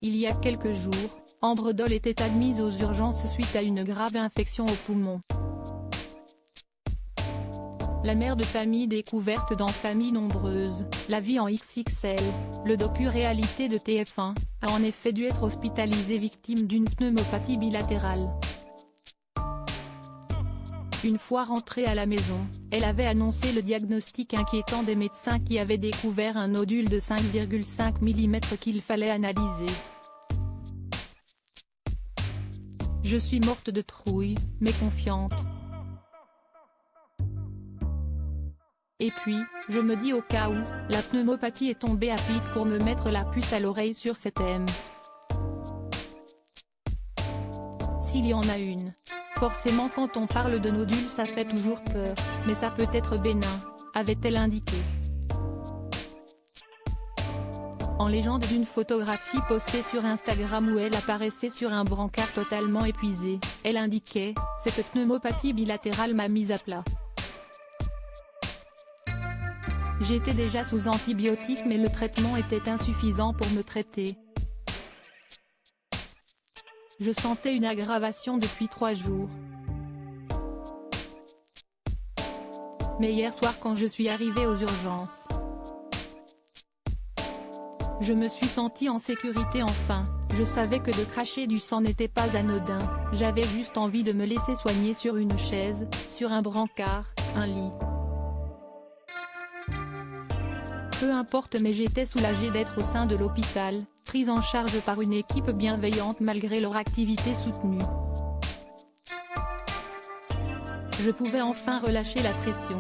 Il y a quelques jours, Ambre Doll était admise aux urgences suite à une grave infection aux poumons. La mère de famille découverte dans Famille nombreuse, la vie en XXL, le docu-réalité de TF1, a en effet dû être hospitalisée victime d'une pneumopathie bilatérale. Une fois rentrée à la maison, elle avait annoncé le diagnostic inquiétant des médecins qui avaient découvert un nodule de 5,5 mm qu'il fallait analyser. Je suis morte de trouille, mais confiante. Et puis, je me dis au cas où, la pneumopathie est tombée à pic pour me mettre la puce à l'oreille sur cet thème. S'il y en a une. Forcément quand on parle de nodules ça fait toujours peur, mais ça peut être bénin, avait-elle indiqué. En légende d'une photographie postée sur Instagram où elle apparaissait sur un brancard totalement épuisée, elle indiquait « Cette pneumopathie bilatérale m'a mise à plat. J'étais déjà sous antibiotiques mais le traitement était insuffisant pour me traiter. Je sentais une aggravation depuis 3 jours. Mais hier soir quand je suis arrivée aux urgences, je me suis sentie en sécurité enfin, je savais que de cracher du sang n'était pas anodin, j'avais juste envie de me laisser soigner sur une chaise, sur un brancard, un lit. Peu importe mais j'étais soulagée d'être au sein de l'hôpital, prise en charge par une équipe bienveillante malgré leur activité soutenue. Je pouvais enfin relâcher la pression.